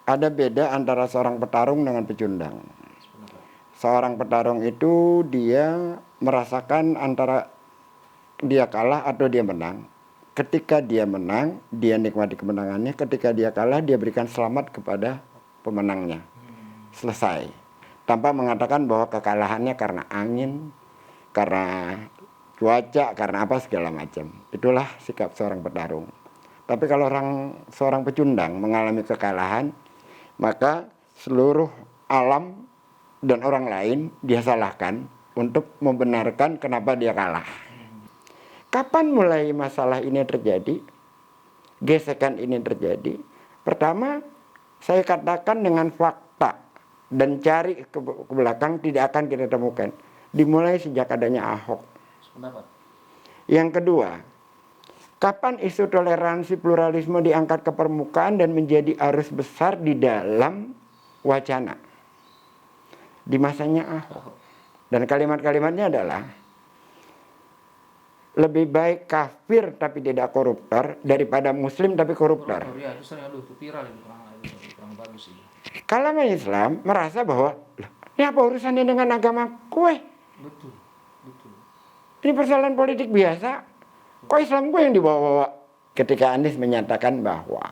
Ada beda antara seorang petarung dengan pecundang. Seorang petarung itu dia merasakan antara dia kalah atau dia menang. Ketika dia menang, dia nikmati kemenangannya. Ketika dia kalah, dia berikan selamat kepada pemenangnya. Selesai. Tanpa mengatakan bahwa kekalahannya karena angin, karena cuaca, karena apa segala macam. Itulah sikap seorang petarung. Tapi kalau seorang pecundang mengalami kekalahan, maka seluruh alam dan orang lain dia salahkan untuk membenarkan kenapa dia kalah. Kapan mulai masalah ini terjadi? Gesekan ini terjadi. Pertama, saya katakan dengan fakta dan cari ke belakang tidak akan kita temukan. Dimulai sejak adanya Ahok. Yang kedua, kapan isu toleransi pluralisme diangkat ke permukaan dan menjadi arus besar di dalam wacana? Di masanya Ahok. Dan kalimat-kalimatnya adalah lebih baik kafir tapi tidak koruptor daripada muslim tapi koruptor. Kalangan Islam merasa bahwa ini apa urusannya dengan agama kue? Betul, betul. Ini persoalan politik biasa. Kok Islam gue yang dibawa-bawa? Ketika Anies menyatakan bahwa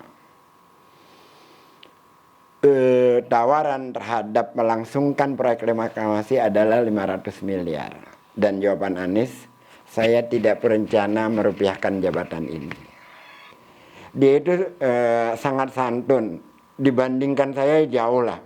tawaran terhadap melangsungkan proyek reklamasi adalah 500 miliar. Dan jawaban Anies, saya tidak berencana merupiahkan jabatan ini. Dia itu sangat santun. Dibandingkan saya jauh lah.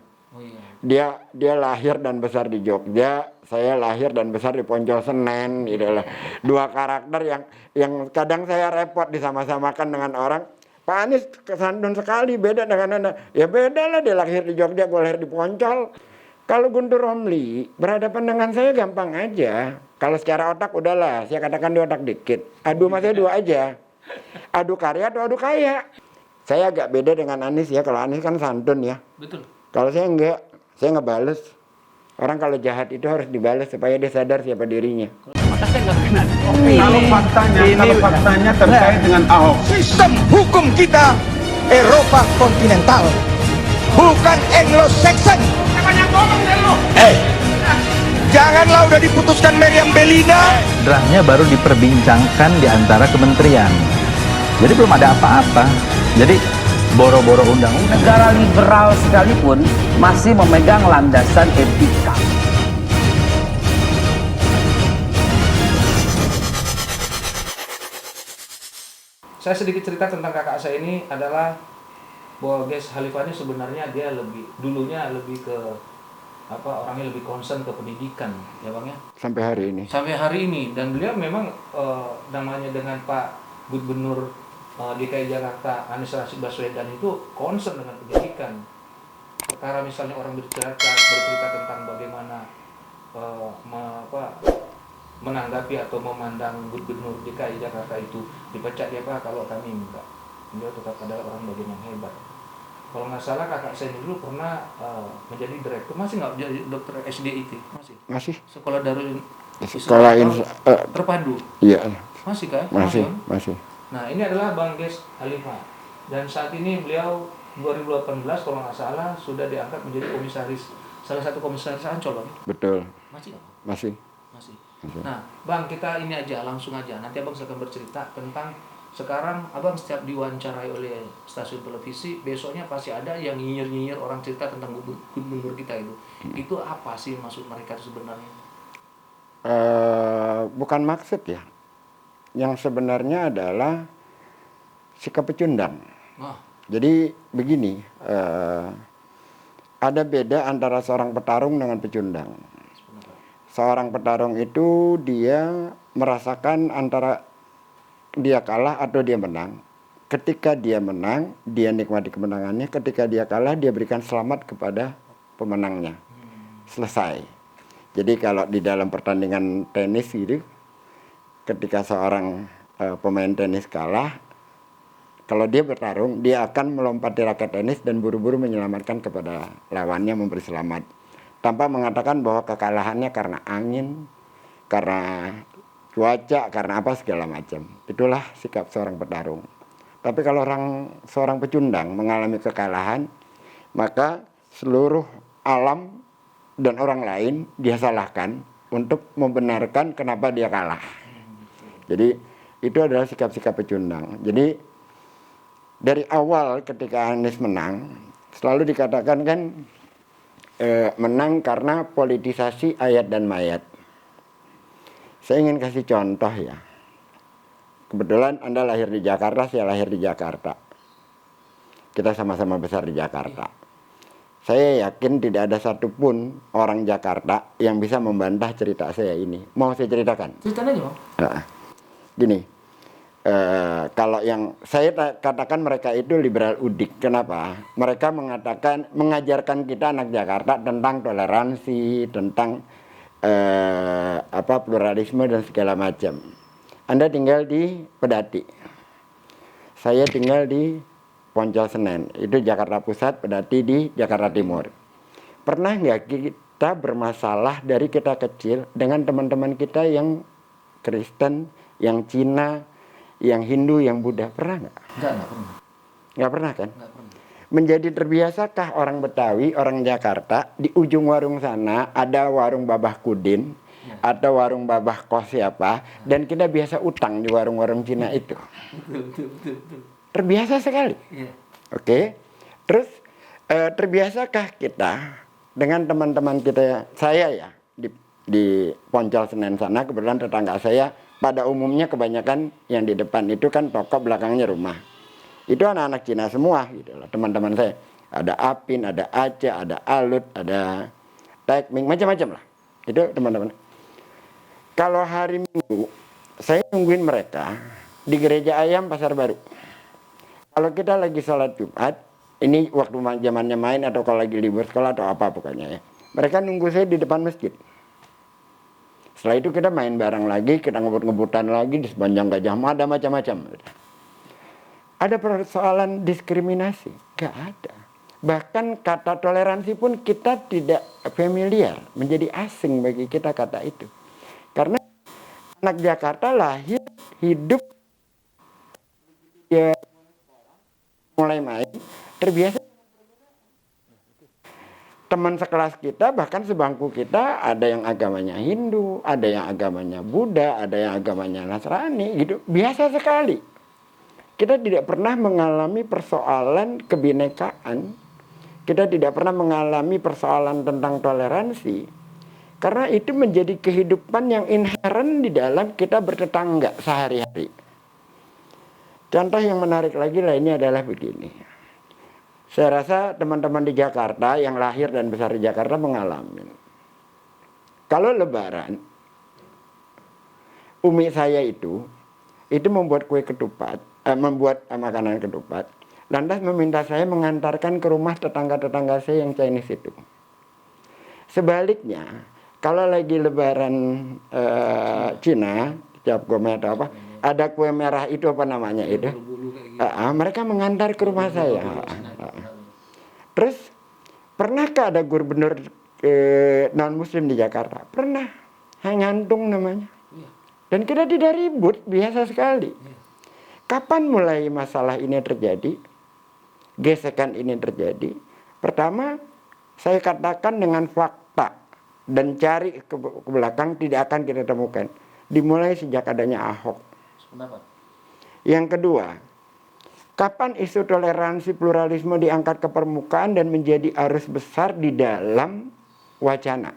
Dia lahir dan besar di Jogja, saya lahir dan besar di Poncol Senen, gitu lah. Dua karakter yang kadang saya repot disama-samakan dengan orang. Pak Anies santun sekali, beda dengan Anda. Ya beda lah, dia lahir di Jogja, gue lahir di Poncol. Kalau Guntur Romli berhadapan dengan saya gampang aja. Kalau secara otak udahlah, saya katakan dia otak dikit. Adu mas saya dua aja. Adu karya atau adu kaya. Saya agak beda dengan Anies ya. Kalau Anies kan santun ya. Betul. Kalau saya enggak, saya ngebales. Orang kalau jahat itu harus dibales supaya dia sadar siapa dirinya. Kalau faktanya terkait dengan Ahok. Sistem hukum kita Eropa kontinental, bukan Anglo-Saxon. Janganlah udah diputuskan Meriam Bellina. Draftnya baru diperbincangkan di antara kementerian. Jadi belum ada apa-apa. Jadi boro-boro undang-undang. Negara liberal sekalipun masih memegang landasan etika. Saya sedikit cerita tentang kakak saya ini adalah bahwa guys Khalifah ini sebenarnya dia dulunya lebih ke orangnya lebih concern ke pendidikan ya bang ya. Sampai hari ini. Sampai hari ini, dan beliau memang namanya dengan Pak Gubernur DKI Jakarta Anies Rashid Baswedan itu concern dengan pendidikan. Perkara misalnya orang bercerita tentang bagaimana menanggapi atau memandang Gubernur DKI Jakarta itu dipecat dia Pak, kalau kami enggak. Beliau tetap adalah orang bagian yang hebat. Kalau nggak salah kakak saya dulu pernah menjadi direktur, masih nggak jadi dokter SDIT? Masih. Sekolah Darul Terpadu. Iya. Masih kan? Masih. Nah ini adalah Bang Ges Khalifah, dan saat ini beliau 2018 kalau nggak salah sudah diangkat menjadi komisaris, salah satu komisaris Ancol Bang. Betul. Masih nggak? Masih. Nah Bang, kita ini aja langsung aja, nanti Abang akan bercerita tentang sekarang Abang setiap diwawancarai oleh stasiun televisi, besoknya pasti ada yang nyinyir orang cerita tentang gubernur kita itu. Itu apa sih maksud mereka itu sebenarnya? Bukan maksud ya. Yang sebenarnya adalah sikap pecundang. Jadi begini, ada beda antara seorang petarung dengan pecundang. Seorang petarung itu dia merasakan antara dia kalah atau dia menang. Ketika dia menang, dia nikmati kemenangannya. Ketika dia kalah, dia berikan selamat kepada pemenangnya. Selesai. Jadi kalau di dalam pertandingan tenis gitu, ketika seorang pemain tenis kalah, kalau dia bertarung, dia akan melompati raket tenis dan buru-buru menyelamatkan kepada lawannya, memberi selamat. Tanpa mengatakan bahwa kekalahannya karena angin, karena cuaca, karena apa segala macam. Itulah sikap seorang petarung. Tapi kalau seorang pecundang mengalami kekalahan, maka seluruh alam dan orang lain dia salahkan untuk membenarkan kenapa dia kalah. Jadi itu adalah sikap-sikap pecundang. Jadi dari awal ketika Anies menang selalu dikatakan kan menang karena politisasi ayat dan mayat. Saya ingin kasih contoh ya. Kebetulan Anda lahir di Jakarta, saya lahir di Jakarta. Kita sama-sama besar di Jakarta. Saya yakin tidak ada satupun orang Jakarta yang bisa membantah cerita saya ini. Mau saya ceritakan? Ceritain aja, Bang. Gini, kalau yang saya katakan mereka itu liberal udik. Kenapa? Mereka mengajarkan kita anak Jakarta tentang toleransi, tentang pluralisme dan segala macam. Anda tinggal di Pedati, saya tinggal di Poncol Senen, itu Jakarta Pusat, Pedati di Jakarta Timur. Pernah nggak kita bermasalah dari kita kecil dengan teman-teman kita yang Kristen, yang Cina, yang Hindu, yang Buddha? Pernah nggak? Nggak pernah. Nggak pernah kan? Nggak pernah. Menjadi terbiasakah orang Betawi, orang Jakarta, di ujung warung sana ada warung Babah Kudin, atau warung Babah Kos siapa, dan kita biasa utang di warung-warung Cina itu? Betul. Terbiasa sekali. Oke. Terus terbiasakah kita dengan teman-teman kita, saya ya, di Poncol Senen sana, kebetulan tetangga saya, pada umumnya kebanyakan yang di depan itu kan toko, belakangnya rumah. Itu anak-anak Cina semua gitu loh, teman-teman saya. Ada Apin, ada Aceh, ada Alut, ada Tekming, macam-macam lah. Itu teman-teman. Kalau hari Minggu, saya nungguin mereka di Gereja Ayam Pasar Baru. Kalau kita lagi sholat Jumat, ini waktu zamannya main atau kalau lagi libur sekolah atau apa pokoknya ya. Mereka nunggu saya di depan masjid. Setelah itu kita main bareng lagi, kita ngebut-ngebutan lagi di sepanjang Gajah Mada, macam-macam. Ada persoalan diskriminasi? Gak ada. Bahkan kata toleransi pun kita tidak familiar, menjadi asing bagi kita kata itu. Karena anak Jakarta lahir, hidup, ya mulai main, terbiasa. Teman sekelas kita, bahkan sebangku kita, ada yang agamanya Hindu, ada yang agamanya Buddha, ada yang agamanya Nasrani, gitu. Biasa sekali. Kita tidak pernah mengalami persoalan kebinekaan. Kita tidak pernah mengalami persoalan tentang toleransi. Karena itu menjadi kehidupan yang inheren di dalam kita bertetangga sehari-hari. Contoh yang menarik lagi lainnya adalah begini. Saya rasa teman-teman di Jakarta yang lahir dan besar di Jakarta mengalami. Kalau Lebaran, umi saya itu membuat kue ketupat, membuat makanan ketupat, lantas meminta saya mengantarkan ke rumah tetangga-tetangga saya yang Chinese itu. Sebaliknya, kalau lagi Lebaran Cina, cap gome atau apa, ada kue merah itu apa namanya itu, mereka mengantar ke rumah saya. Terus pernahkah ada gubernur non Muslim di Jakarta? Pernah, Hangantung namanya. Dan kita tidak ribut, biasa sekali. Kapan mulai masalah ini terjadi? Gesekan ini terjadi. Pertama, saya katakan dengan fakta dan cari ke belakang tidak akan kita temukan. Dimulai sejak adanya Ahok. Yang kedua, kapan isu toleransi pluralisme diangkat ke permukaan dan menjadi arus besar di dalam wacana?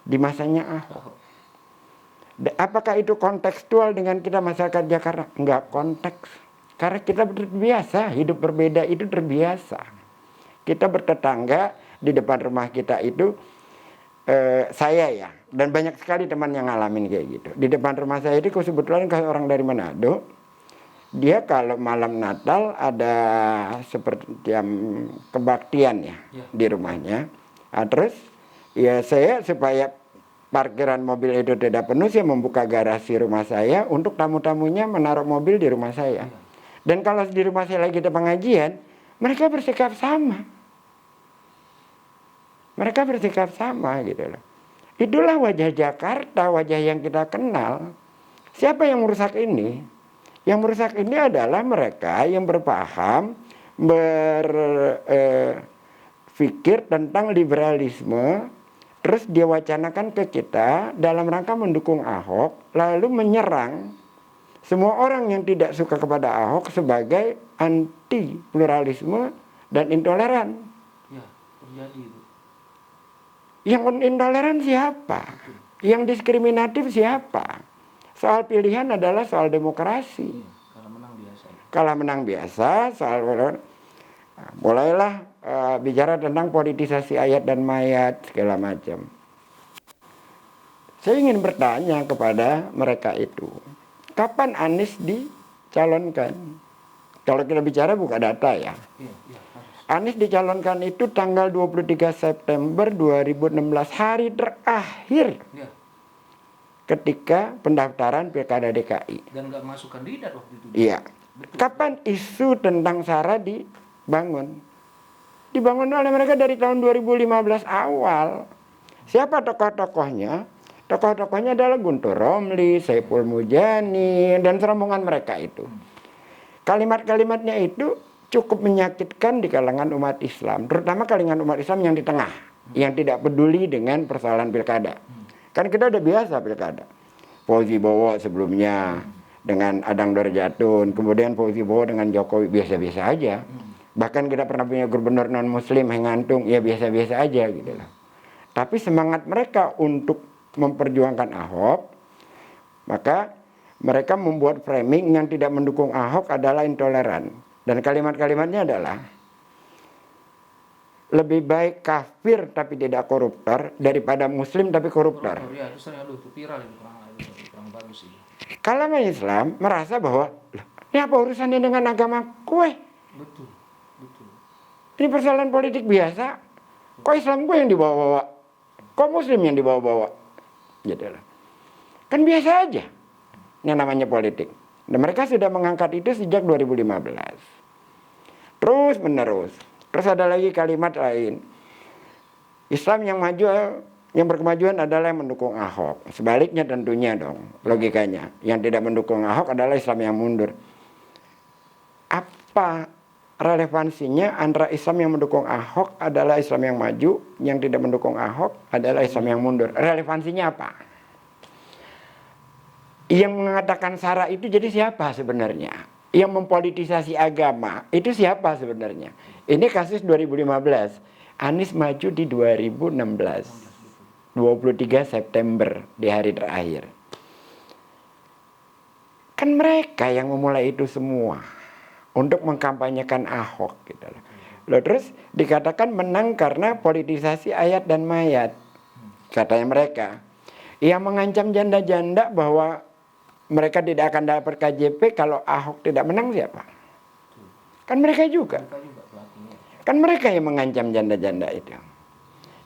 Di masanya Ahok. Apakah itu kontekstual dengan kita masyarakat Jakarta? Enggak konteks. Karena kita terbiasa, hidup berbeda itu terbiasa. Kita bertetangga di depan rumah kita itu, saya ya, dan banyak sekali teman yang ngalamin kayak gitu. Di depan rumah saya itu kebetulan orang dari Manado, dia kalau malam Natal ada seperti kebaktian ya di rumahnya. Nah, terus ya saya supaya parkiran mobil itu tidak penuh, saya membuka garasi rumah saya untuk tamu-tamunya menaruh mobil di rumah saya. Dan kalau di rumah saya lagi ada pengajian, mereka bersikap sama. Mereka bersikap sama gitu loh. Itulah wajah Jakarta, wajah yang kita kenal. Siapa yang merusak ini? Yang merusak ini adalah mereka yang berpaham berpikir tentang liberalisme, terus dia wacanakan ke kita dalam rangka mendukung Ahok, lalu menyerang semua orang yang tidak suka kepada Ahok sebagai anti pluralisme dan intoleran. Ya, terjadi itu. Yang intoleran siapa? Yang diskriminatif siapa? Soal pilihan adalah soal demokrasi. Iya, kalau menang biasa. Kalah menang biasa, soal mulailah bicara tentang politisasi ayat dan mayat segala macam. Saya ingin bertanya kepada mereka itu, kapan Anies dicalonkan? Kalau kita bicara buka data ya. Iya, iya, harus. Anies dicalonkan itu tanggal 23 September 2016, hari terakhir Iya. ketika pendaftaran Pilkada DKI. Dan nggak masuk kandidat waktu itu. Iya. Betul. Kapan isu tentang SARA dibangun? Dibangun oleh mereka dari tahun 2015 awal. Siapa tokoh-tokohnya? Tokoh-tokohnya adalah Guntur Romli, Saiful Mujani, dan serombongan mereka itu. Kalimat-kalimatnya itu cukup menyakitkan di kalangan umat Islam, terutama kalangan umat Islam yang di tengah, yang tidak peduli dengan persoalan pilkada. Kan kita udah biasa pilkada. Fauzi Bowo sebelumnya dengan Adang Dorjatun, kemudian Fauzi Bowo dengan Jokowi biasa-biasa aja. Bahkan kita pernah punya gubernur non muslim Hengantung, ya biasa-biasa aja gitu lah. Tapi semangat mereka untuk memperjuangkan Ahok, maka mereka membuat framing yang tidak mendukung Ahok adalah intoleran. Dan kalimat-kalimatnya adalah lebih baik kafir tapi tidak koruptor daripada muslim tapi koruptor. Ya, itu sering itu viral itu kurang bagus sih. Kalangan Islam merasa bahwa ini apa urusannya dengan agama kue? Betul, betul. Ini persoalan politik biasa. Kok Islam gue yang dibawa-bawa? Kok muslim yang dibawa-bawa? Gitu lah. Kan biasa aja yang namanya politik. Dan mereka sudah mengangkat itu sejak 2015. Terus menerus. Terus ada lagi kalimat lain. Islam yang maju, yang berkemajuan adalah yang mendukung Ahok. Sebaliknya tentunya dong, logikanya. Yang tidak mendukung Ahok adalah Islam yang mundur. Apa relevansinya antara Islam yang mendukung Ahok adalah Islam yang maju, yang tidak mendukung Ahok adalah Islam yang mundur? Relevansinya apa? Yang mengatakan SARA itu jadi siapa sebenarnya? Yang mempolitisasi agama itu siapa sebenarnya? Ini kasus 2015. Anies maju di 2016. 23 September di hari terakhir. Kan mereka yang memulai itu semua untuk mengkampanyekan Ahok gitu loh. Loh, terus dikatakan menang karena politisasi ayat dan mayat. Katanya mereka. Yang mengancam janda-janda bahwa mereka tidak akan dapat KJP kalau Ahok tidak menang siapa? Kan mereka juga. Kan mereka yang mengancam janda-janda itu.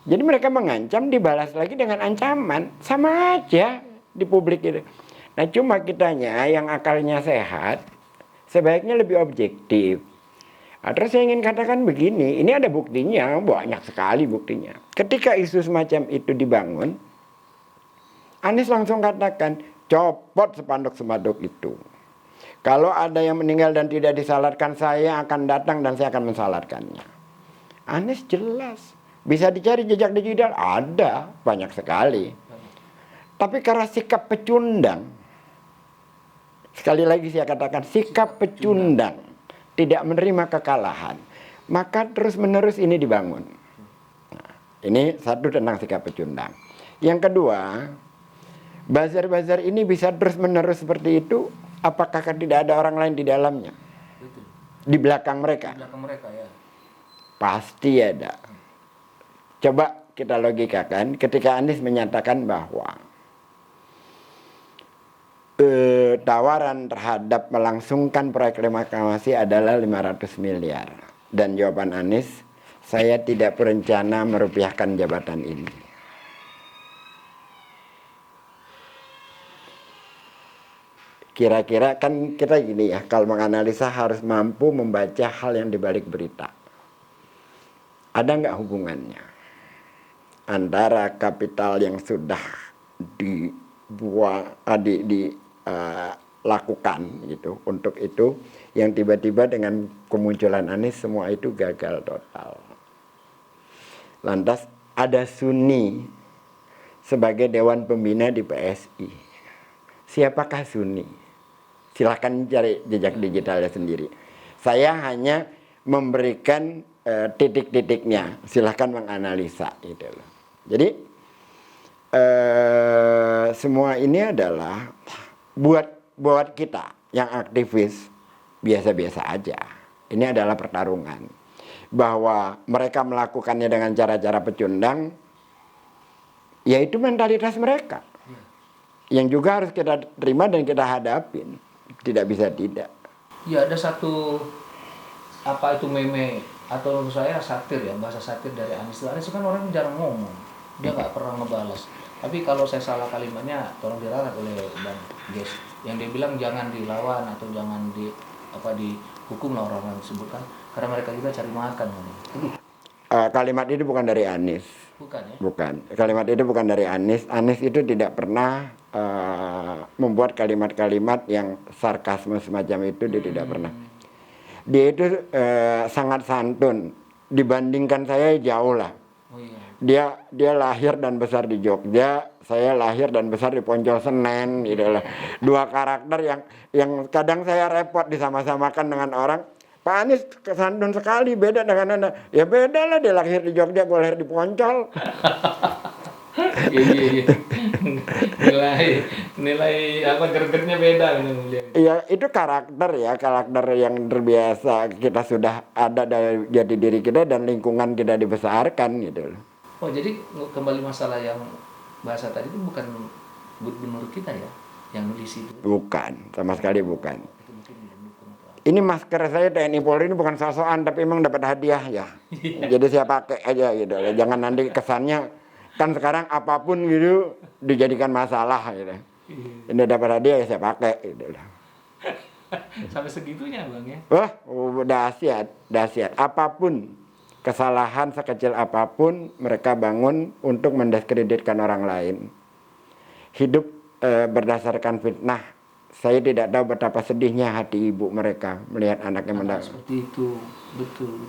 Jadi mereka mengancam dibalas lagi dengan ancaman. Sama aja di publik itu. Nah cuma kitanya yang akalnya sehat sebaiknya lebih objektif. Nah, terus saya ingin katakan begini, ini ada buktinya, banyak sekali buktinya. Ketika isu semacam itu dibangun, Anies langsung katakan, copot spanduk-spanduk itu. Kalau ada yang meninggal dan tidak disalatkan, saya akan datang dan saya akan mensalatkannya. Anies jelas. Bisa dicari jejak digital, ada, banyak sekali. Tapi karena sikap pecundang, sekali lagi saya katakan, sikap pecundang, tidak menerima kekalahan, maka terus-menerus ini dibangun. Nah, ini satu tentang sikap pecundang. Yang kedua, bazar-bazar ini bisa terus-menerus seperti itu, apakah tidak ada orang lain di dalamnya? Betul. Di belakang mereka? Di belakang mereka ya. Pasti ada. Coba kita logikakan ketika Anies menyatakan bahwa tawaran terhadap melangsungkan proyek reklamasi adalah 500 miliar. Dan jawaban Anies, saya tidak berencana merupiahkan jabatan ini. Kira-kira kan kita gini ya, kalau menganalisa harus mampu membaca hal yang dibalik berita. Ada nggak hubungannya antara kapital yang sudah lakukan gitu. Untuk itu yang tiba-tiba dengan kemunculan Anies semua itu gagal total. Lantas ada Suni sebagai Dewan Pembina di PSI. Siapakah Suni? Silahkan cari jejak digitalnya sendiri. Saya hanya memberikan titik-titiknya. Silahkan menganalisa gitu loh. Jadi semua ini adalah buat kita yang aktivis biasa-biasa aja. Ini adalah pertarungan. Bahwa mereka melakukannya dengan cara-cara pecundang, yaitu mentalitas mereka. Yang juga harus kita terima dan kita hadapin. Tidak bisa tidak. Ya ada satu apa itu meme atau menurut saya satir ya, bahasa satir dari Anies. Anies kan orang yang jarang ngomong, dia nggak pernah ngebalas. Tapi kalau saya salah kalimatnya, tolong diralat oleh Bang Ges. Yang dia bilang jangan dilawan atau jangan dihukum lah orang-orang disebutkan, karena mereka juga cari makan. Kalimat itu bukan dari Anies. Bukan ya? Bukan. Kalimat itu bukan dari Anies. Anies itu tidak pernah membuat kalimat-kalimat yang sarkasme semacam itu. Dia tidak pernah. Dia itu sangat santun. Dibandingkan saya jauh lah. Oh, iya. Dia lahir dan besar di Jogja. Saya lahir dan besar di Poncol Senen. Gitu lah. Dua karakter yang kadang saya repot disama-samakan dengan orang. Pak Anies santun sekali, beda dengan Anda. Ya beda lah, dia lahir di Jogja, gue lahir di Poncol. Iya. Nilai apa gregetnya beda. Iya, itu karakter yang terbiasa kita sudah ada dari jati diri kita dan lingkungan kita dibesarkan gitu loh. Oh, jadi kembali masalah yang bahasa tadi itu bukan gubernur kita ya yang nulis itu. Bukan, sama sekali bukan. Ini masker saya TNI Polri ini bukan sosokan, tapi emang dapat hadiah ya. Jadi saya pakai aja gitu. Jangan nanti kesannya kan sekarang apapun gitu dijadikan masalah gitu. Ini dapat hadiah ya saya pakai gitu. Sampai segitunya Bang ya. Wah, dahsyat. Apapun kesalahan sekecil apapun mereka bangun untuk mendiskreditkan orang lain. Hidup berdasarkan fitnah. Saya tidak tahu betapa sedihnya hati ibu mereka melihat anaknya mendapat. Seperti itu, betul.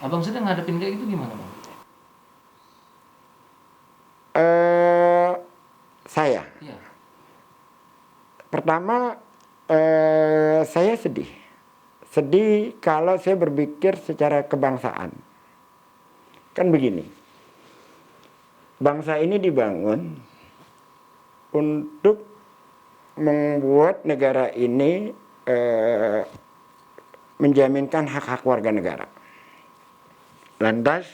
Abang sedang ngadepin kayak gitu gimana Bang? Saya. Iya. Pertama, saya sedih. Sedih kalau saya berpikir secara kebangsaan. Kan begini, bangsa ini dibangun untuk membuat negara ini menjaminkan hak-hak warga negara. Lantas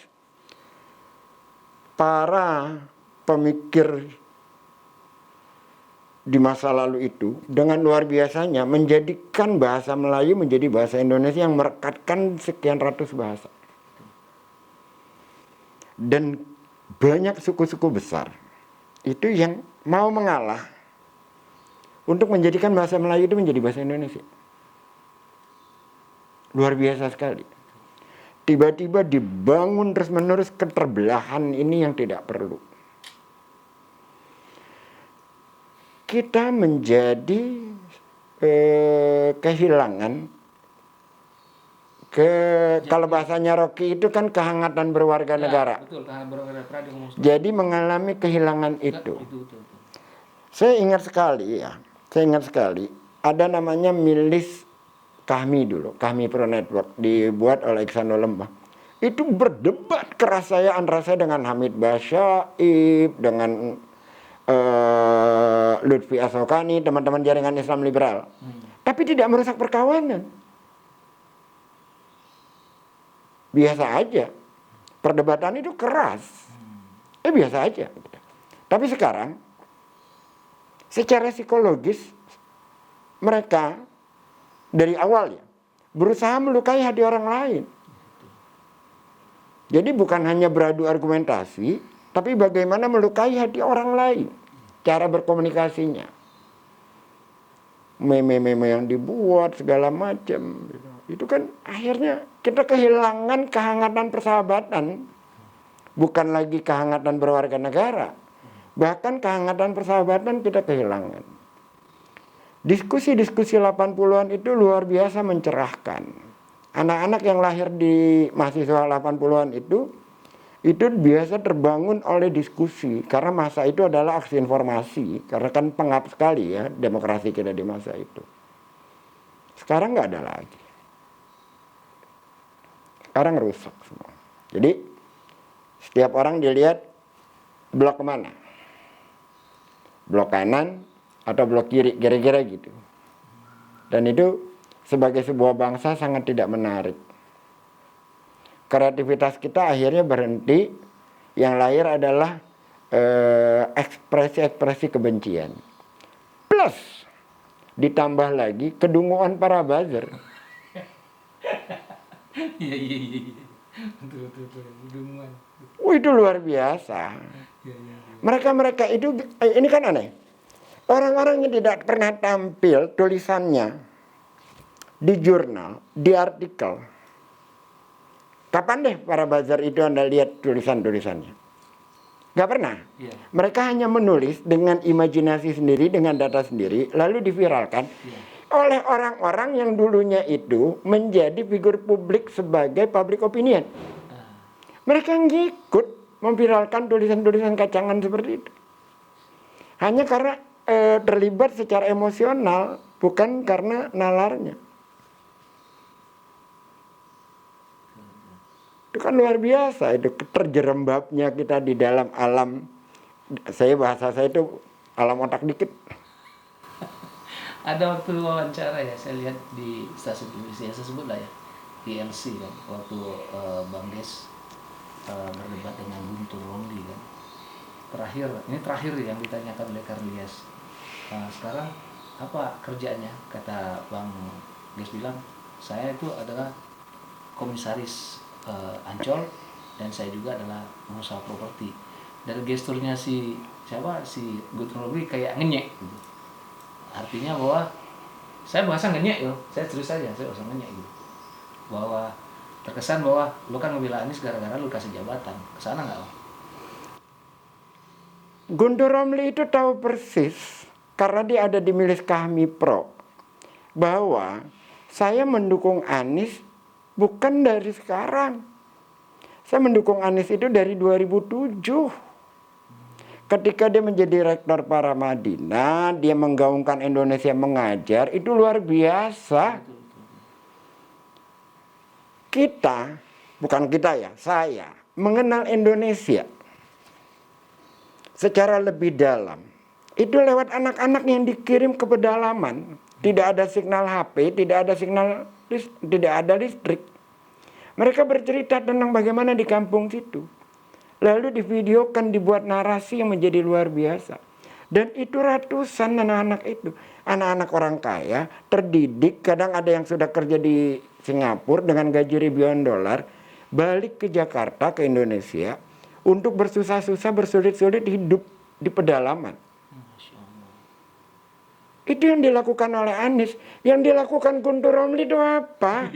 para pemikir di masa lalu itu dengan luar biasanya menjadikan bahasa Melayu menjadi bahasa Indonesia yang merekatkan sekian ratus bahasa. Dan banyak suku-suku besar itu yang mau mengalah untuk menjadikan bahasa Melayu itu menjadi bahasa Indonesia. Luar biasa sekali. Tiba-tiba dibangun terus-menerus keterbelahan ini yang tidak perlu. Kita menjadi kehilangan kalau bahasanya Rocky itu kan kehangatan berwarga negara. Betul, kehangatan berwarga negara. Jadi mengalami kehilangan itu. Saya ingat sekali ada namanya Milis Kahmi dulu, Kahmi Pro Network, dibuat oleh Iksan Lembah. Itu berdebat keras antara saya dengan Hamid Basyaib, dengan Lutfi Asokani, teman-teman jaringan Islam liberal. Tapi tidak merusak perkawanan. Biasa aja. Perdebatan itu keras. Biasa aja. Tapi sekarang secara psikologis mereka dari awal ya berusaha melukai hati orang lain. Jadi bukan hanya beradu argumentasi, tapi bagaimana melukai hati orang lain. Cara berkomunikasinya. Meme-meme yang dibuat segala macam. Itu kan akhirnya kita kehilangan kehangatan persahabatan. Bukan lagi kehangatan berwarga negara. Bahkan kehangatan persahabatan kita kehilangan. Diskusi-diskusi 80-an itu luar biasa mencerahkan. Anak-anak yang lahir di mahasiswa 80-an itu biasa terbangun oleh diskusi. Karena masa itu adalah aksi informasi. Karena kan pengap sekali ya demokrasi kita di masa itu. Sekarang nggak ada lagi. Sekarang rusak semua. Jadi setiap orang dilihat blok kemana? Blok kanan atau blok kiri, kira-kira gitu. Dan itu sebagai sebuah bangsa sangat tidak menarik. Kreativitas kita akhirnya berhenti, yang lahir adalah ekspresi-ekspresi kebencian. Plus ditambah lagi kedunguan para buzzer. Iya. Betul. Kedunguan. Itu luar biasa. Mereka itu, ini kan aneh. Orang-orang yang tidak pernah tampil tulisannya di jurnal, di artikel. Kapan deh para buzzer itu Anda lihat tulisan-tulisannya? Gak pernah. Iya. Mereka hanya menulis dengan imajinasi sendiri, dengan data sendiri, lalu diviralkan oleh orang-orang yang dulunya itu menjadi figur publik sebagai public opinion. Mereka ngikut memviralkan tulisan-tulisan kacangan seperti itu. Hanya karena terlibat secara emosional, bukan karena nalarnya. Itu kan luar biasa, itu terjerembabnya kita di dalam alam, bahasa saya itu alam otak dikit. Ada waktu wawancara ya, saya lihat di stasiun televisi, saya sebut lah ya, TLC kan, waktu Bang Des berdebat dengan Guntur Romli kan. Ini terakhir yang ditanyakan oleh Karlias. Sekarang apa kerjanya? Kata Bang Des bilang, saya itu adalah komisaris Ancol dan saya juga adalah pengusaha properti. Dari gesturnya si Guntur Romli kayak ngenyek gitu. Artinya bahwa saya bahasa ngenyek yo, saya serius aja, saya bahasa ngenyek gitu. Bahwa terkesan bahwa lu kan ngebela Anies gara-gara lu kasih jabatan. Kesana nggak lo? Guntur Romli itu tahu persis karena dia ada di milis Kami Pro bahwa saya mendukung Anies bukan dari sekarang. Saya mendukung Anies itu dari 2007. Ketika dia menjadi rektor Paramadina, dia menggaungkan Indonesia Mengajar, itu luar biasa. Kita, bukan kita ya, saya mengenal Indonesia secara lebih dalam. Itu lewat anak-anak yang dikirim ke pedalaman. Tidak ada signal HP, tidak ada listrik. Mereka bercerita tentang bagaimana di kampung situ. Lalu divideokan, dibuat narasi yang menjadi luar biasa. Dan itu ratusan anak-anak itu. Anak-anak orang kaya, terdidik, kadang ada yang sudah kerja di Singapura dengan gaji ribuan dolar, balik ke Jakarta, ke Indonesia, untuk bersusah-susah, bersulit-sulit hidup di pedalaman. Itu yang dilakukan oleh Anies. Yang dilakukan Guntur Romli itu apa?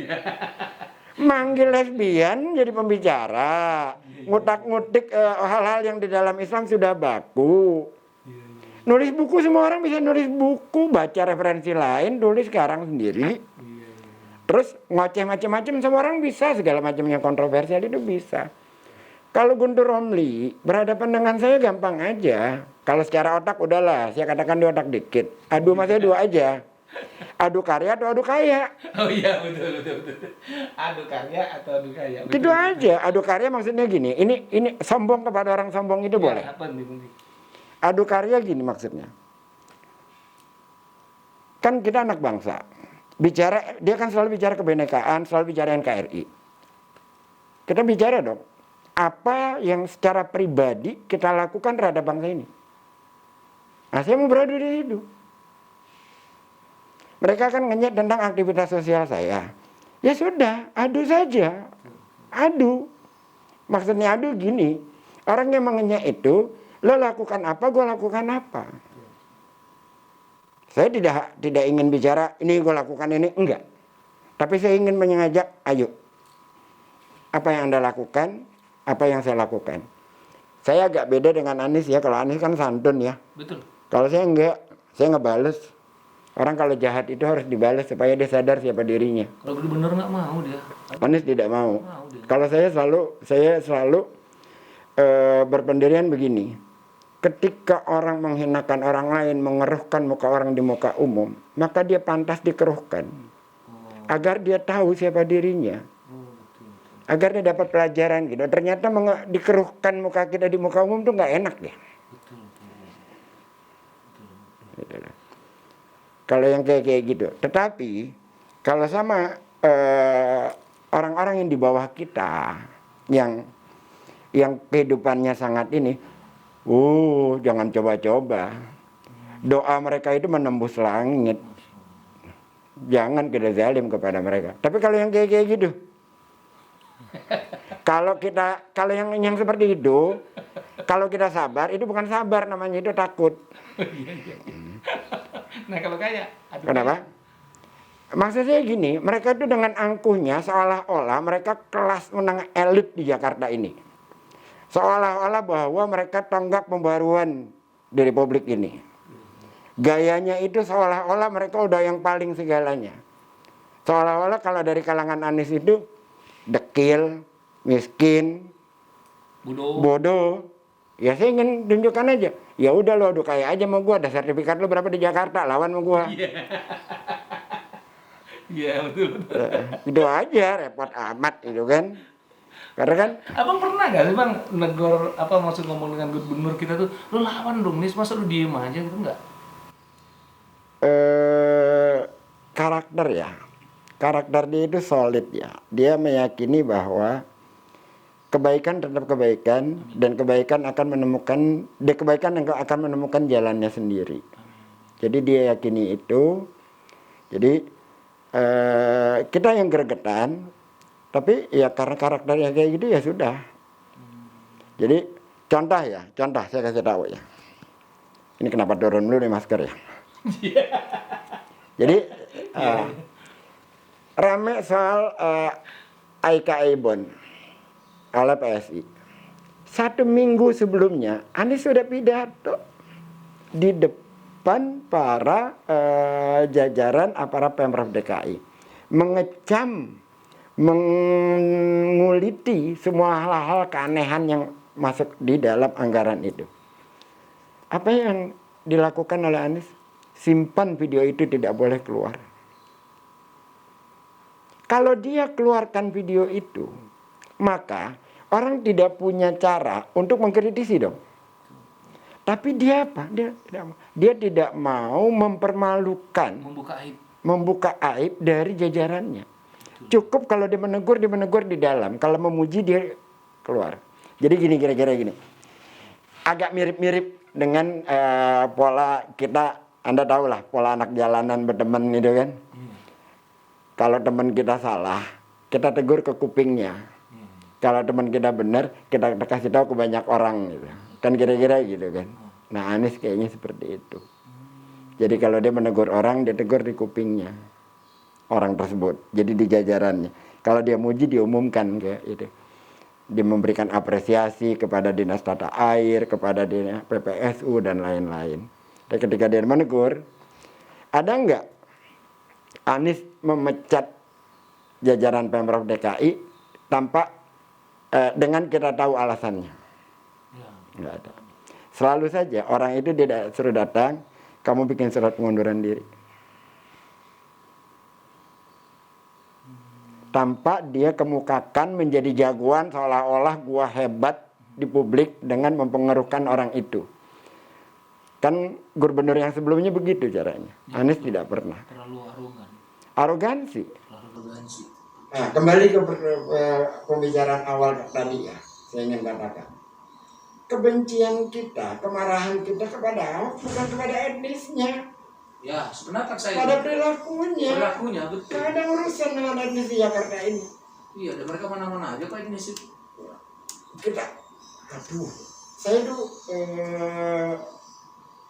Manggil lesbian jadi pembicara, ngutak-ngutik hal-hal yang di dalam Islam sudah baku. Nulis buku, semua orang bisa nulis buku, baca referensi lain, tulis sekarang sendiri. Terus ngoceh macam-macam, semua orang bisa, segala macam yang kontroversial itu bisa. Kalau Guntur Romli berhadapan dengan saya gampang aja. Kalau secara otak udahlah, saya katakan di otak dikit. Adu sama saya dua aja. Adu karya atau adu kaya? Oh iya, betul. Adu karya atau adu kaya? Gitu aja. Adu karya maksudnya gini. Ini sombong kepada orang sombong itu boleh. Apa nih? Adu karya gini maksudnya. Kan kita anak bangsa. Dia kan selalu bicara kebinekaan, selalu bicara NKRI. Kita bicara dong. Apa yang secara pribadi kita lakukan terhadap bangsa ini? Nah, saya mau beradu di situ. Mereka kan ngenyek tentang aktivitas sosial saya. Ya sudah, adu saja. Adu. Maksudnya adu gini. Orang yang mengenyek itu, lo lakukan apa, gue lakukan apa. Saya tidak ingin bicara, ini gue lakukan ini, enggak. Tapi saya ingin mengajak, ayo. Apa yang Anda lakukan, apa yang saya lakukan. Saya agak beda dengan Anies ya, kalau Anies kan santun ya. Betul. Kalau saya enggak, saya ngebales. Orang kalau jahat itu harus dibalas supaya dia sadar siapa dirinya. Kalau gubernur nggak mau dia. Anies tidak mau. Mau dia. Kalau saya selalu berpendirian begini. Ketika orang menghinakan orang lain, mengeruhkan muka orang di muka umum, maka dia pantas dikeruhkan. Agar dia tahu siapa dirinya. Agar dia dapat pelajaran gitu. Ternyata dikeruhkan muka kita di muka umum tuh nggak enak ya. Gitu. Kalau yang kayak gitu. Tetapi kalau sama orang-orang yang di bawah kita, yang kehidupannya sangat ini, jangan coba-coba. Doa mereka itu menembus langit. Jangan kita zalim kepada mereka. Tapi kalau yang kayak gitu, kalau yang seperti itu, kalau kita sabar, itu bukan sabar namanya, itu takut. Nah kalau kayak, kenapa? Maksud saya gini, mereka itu dengan angkuhnya seolah-olah mereka kelas menengah elit di Jakarta ini. Seolah-olah bahwa mereka tonggak pembaruan di Republik ini. Gayanya itu seolah-olah mereka udah yang paling segalanya. Seolah-olah kalau dari kalangan Anies itu dekil, miskin, bodoh. Ya saya ingin tunjukkan aja. Ya udah lo udah kaya aja sama gua, ada sertifikat lo berapa di Jakarta, lawan sama gua. Iya betul. Itu aja, repot amat itu kan. Karena kan Abang pernah nggak sih bang negor maksud ngomong dengan gubernur kita tuh, lo lawan dong Nis, masa lo diem aja gitu nggak? Karakter ya. Karakter dia itu solid ya. Dia meyakini bahwa kebaikan tetap kebaikan dan kebaikan akan menemukan jalannya sendiri. Jadi dia yakini itu. Jadi kita yang gregetan, tapi ya karena karakternya kayak gitu ya sudah. Jadi contoh saya kasih tahu ya. Ini kenapa turun dulu nih masker ya? Jadi rame soal AIK Bond oleh PSI. 1 minggu sebelumnya Anies sudah pidato di depan para jajaran aparat Pemprov DKI, mengecam, menguliti semua hal-hal keanehan yang masuk di dalam anggaran itu. Apa yang dilakukan oleh Anies? Simpan video itu, tidak boleh keluar. Kalau dia keluarkan video itu, maka orang tidak punya cara untuk mengkritisi dong. Tapi dia apa? Dia tidak mau mempermalukan, membuka aib dari jajarannya. Cukup kalau dia menegur di dalam. Kalau memuji dia keluar. Jadi kira-kira gini. Agak mirip-mirip dengan pola kita. Anda tahu lah pola anak jalanan berteman gitu kan. Kalau teman kita salah, kita tegur ke kupingnya. Kalau teman kita benar, kita kasih tahu ke banyak orang gitu. Kan kira-kira gitu kan. Nah Anies kayaknya seperti itu. Jadi kalau dia menegur orang, dia tegur di kupingnya orang tersebut. Jadi di jajarannya. Kalau dia muji, diumumkan kayak itu. Dia memberikan apresiasi kepada Dinas Tata Air, kepada Dinas PPSU dan lain-lain. Dan ketika dia menegur, ada enggak Anies memecat jajaran Pemprov DKI tanpa dengan kita tahu alasannya? Enggak ada. Selalu saja orang itu tidak suruh datang, kamu bikin surat pengunduran diri. Tanpa dia kemukakan menjadi jagoan seolah-olah gua hebat di publik dengan mempengaruhkan orang itu. Kan gubernur yang sebelumnya begitu caranya. Anies tidak pernah. Terlalu arogan. Arogansi. Arogansi. Nah, kembali ke pembicaraan awal tadi ya, saya ingin katakan. Kebencian kita, kemarahan kita kepada Ahok bukan kepada etnisnya. Ya, sebenarnya saya Pada perilakunya. Perilakunya betul. Tidak ada urusan dengan etnis di Jakarta ini. Iya, dan mereka mana-mana aja kok etnis itu. Saya tuh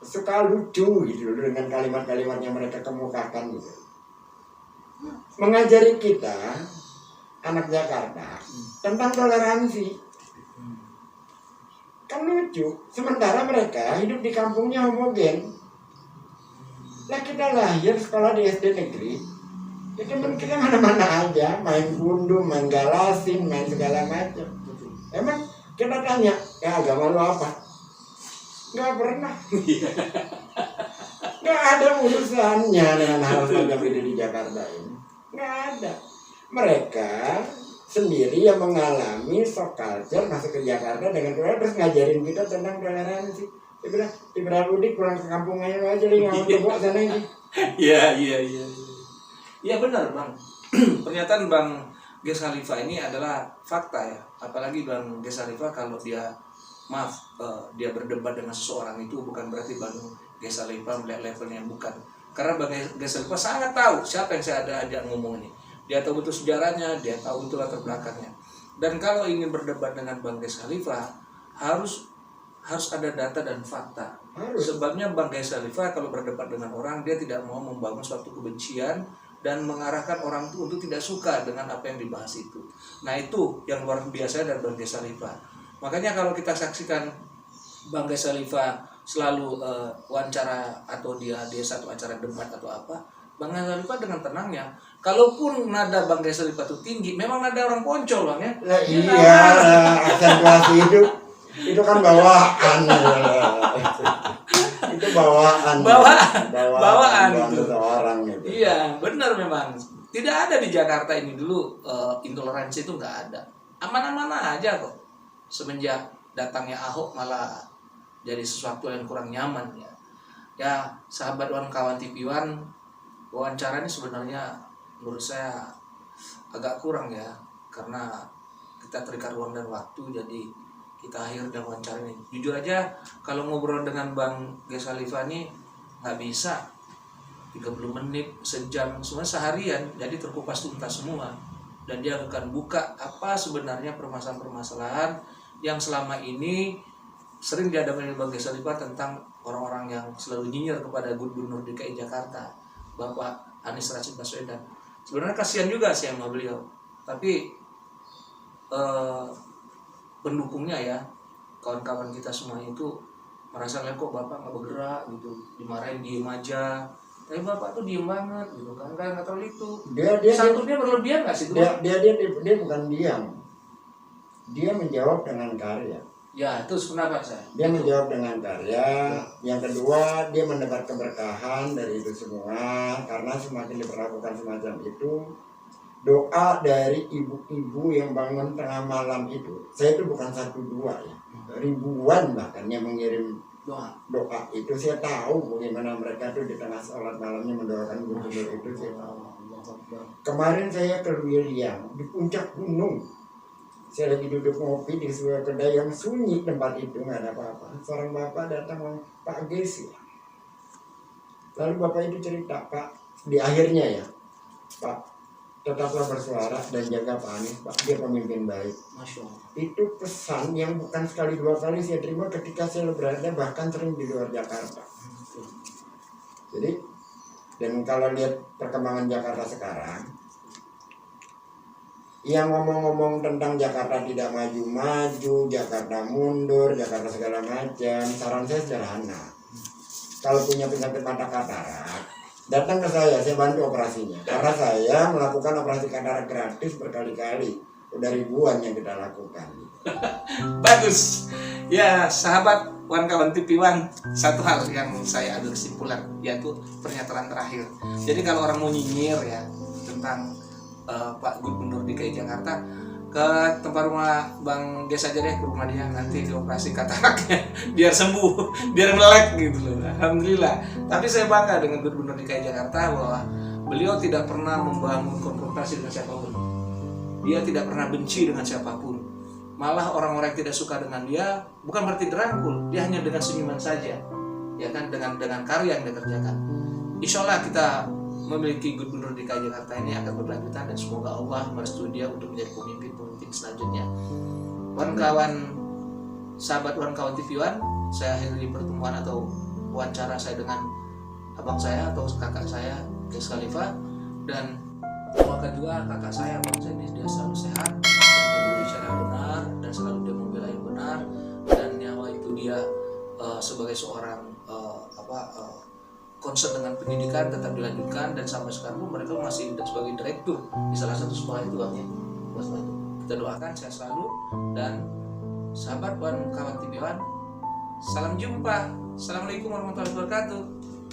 suka lucu gitu dengan kalimat-kalimat yang mereka kemukakan gitu. Mengajari kita anak Jakarta tentang toleransi. Kan lucu, sementara mereka hidup di kampungnya homogen. Lah kita lahir sekolah di SD negeri, ya teman kita mana-mana aja, main gundu, main galasin, main segala macam. Emang kita tanya, ya agama lu apa? Nggak pernah. Nggak ada urusannya dengan hal semacam itu di Jakarta ini. Nggak ada. Mereka sendiri yang mengalami shock culture masuk ke Jakarta dengan terus ngajarin kita tentang toleransi. Dia bilang, Ibrahim Udik pulang ke kampung aja deh, nggak mau sana ini. Iya. Iya benar Bang. Pernyataan Bang Ges Khalifah ini adalah fakta ya. Apalagi Bang Ges Khalifah kalau dia dia berdebat dengan seseorang itu bukan berarti Bang Ges Khalifah melihat levelnya, bukan. Karena Bang Ges Khalifah sangat tahu siapa yang saya ajak ngomong ini. Dia tahu betul sejarahnya, dia tahu betul latar belakangnya. Dan kalau ingin berdebat dengan Bang Ges Khalifah harus ada data dan fakta. Sebabnya Bang Ges Khalifah kalau berdebat dengan orang, dia tidak mau membangun suatu kebencian dan mengarahkan orang itu untuk tidak suka dengan apa yang dibahas itu. Nah itu yang luar biasa dari Bang Ges Khalifah. Makanya kalau kita saksikan Bang Ges Khalifah selalu wawancara atau dia satu acara debat atau apa, Bang Ges Khalifah dengan tenangnya, kalaupun nada Bang Ges Khalifah itu tinggi, memang nada orang poncol Bang ya. Iya, aksentuasi itu kan bawaan. Itu bawaan itu seorang gitu. Iya, benar memang. Tidak ada di Jakarta ini dulu intoleransi itu nggak ada. Aman-aman aja kok. Semenjak datangnya Ahok malah jadi sesuatu yang kurang nyaman ya. Ya, sahabat kawan TV One, wawancara ini sebenarnya menurut saya agak kurang ya, karena kita terikat ruang dan waktu, jadi kita akhir dan wawancara ini. Jujur aja kalau ngobrol dengan Bang Ges Khalifah ini nggak bisa 30 menit, sejam, semua seharian, jadi terkupas tuntas semua. Dan dia akan buka apa sebenarnya permasalahan-permasalahan yang selama ini sering dihadapi oleh Bang Ges Khalifah tentang orang-orang yang selalu nyinyir kepada Gubernur DKI Jakarta, Bapak Anies Rashid Baswedan. Sebenarnya kasihan juga sih sama beliau, tapi pendukungnya ya, kawan-kawan kita semua itu merasa kok Bapak nggak bergerak gitu, dimarahin diem aja. Tapi Bapak tuh diem banget gitu kan, nggak terlalu itu. Santunnya berlebihan nggak sih itu? Dia bukan diam. Dia menjawab dengan karya. Ya, itu pendapat saya. Dia menjawab dengan karya. Yang kedua, dia mendapat keberkahan dari itu semua, karena semakin diperlakukan semacam itu. Doa dari ibu-ibu yang bangun tengah malam itu, saya itu bukan 1-2 ya, ribuan bahkan yang mengirim doa itu. Saya tahu bagaimana mereka tuh di tengah sholat malamnya mendoakan gubernur itu. Saya tahu. Kemarin saya ke William di puncak gunung, saya lagi duduk ngopi di sebuah kedai yang sunyi, tempat itu nggak ada apa-apa. Seorang bapak datang, Pak Ges ya. Lalu bapak itu cerita, Pak, di akhirnya ya, Pak, tetaplah bersuara dan jaga Pak Anies, Pak, dia pemimpin baik. Masya Allah. Itu pesan yang bukan sekali 2 kali saya terima ketika saya berada bahkan sering di luar Jakarta. Jadi, dan kalau lihat perkembangan Jakarta sekarang, yang ngomong-ngomong tentang Jakarta tidak maju-maju, Jakarta mundur, Jakarta segala macam, saran saya sederhana. Kalau punya penyakit mata katarak, datang ke saya bantu operasinya. Karena saya melakukan operasi katarak gratis berkali-kali. Udah ribuan yang kita lakukan. Bagus. Ya, sahabat kawan TV One, satu hal yang saya ambil kesimpulan, yaitu pernyataan terakhir. Jadi kalau orang mau nyinyir ya tentang Pak Gubernur DKI Jakarta, ke tempat rumah Bang Ges aja deh, ke rumah dia, nanti dioperasi kataraknya biar sembuh, biar melek gitu loh. Alhamdulillah. Tapi saya bangga dengan Gubernur DKI Jakarta bahwa beliau tidak pernah membangun konfrontasi dengan siapapun. Dia tidak pernah benci dengan siapapun. Malah orang-orang yang tidak suka dengan dia bukan berarti dirangkul, dia hanya dengan senyuman saja. Ya kan, dengan karya yang dia kerjakan. Insya Allah kita memiliki Gubernur DKI Jakarta ini akan berlanjutan, dan semoga Allah merestui dia untuk menjadi pemimpin selanjutnya. Kawan-kawan, sahabat kawan TV One, saya akhiri pertemuan atau wawancara saya dengan abang saya atau kakak saya, Ges Khalifah, dan doakan juga kakak saya, abang saya ini dia selalu sehat, dan dia berbicara benar, dan selalu dia membela yang benar, dan nyawa itu dia sebagai seorang concern dengan pendidikan tetap dilanjutkan, dan sampai sekarang pun mereka masih sebagai direktur di salah satu sekolah itu Bang ya. Kita doakan sehat selalu, dan sahabat Wan kawan TV Wan, salam jumpa. Assalamualaikum warahmatullahi wabarakatuh.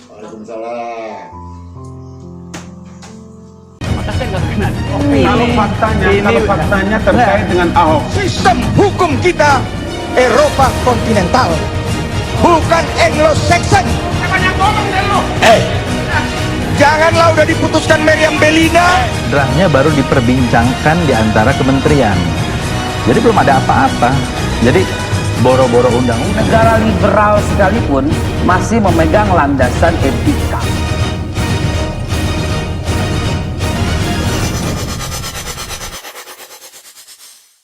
Waalaikumsalam. Kalau faktanya terkait dengan Ahok, Sistem hukum kita Eropa kontinental, bukan Anglo-Saxon. Janganlah udah diputuskan Meriam Bellina. Draftnya baru diperbincangkan di antara kementerian. Jadi belum ada apa-apa. Jadi boro-boro undang-undang. Negara liberal sekalipun masih memegang landasan etika.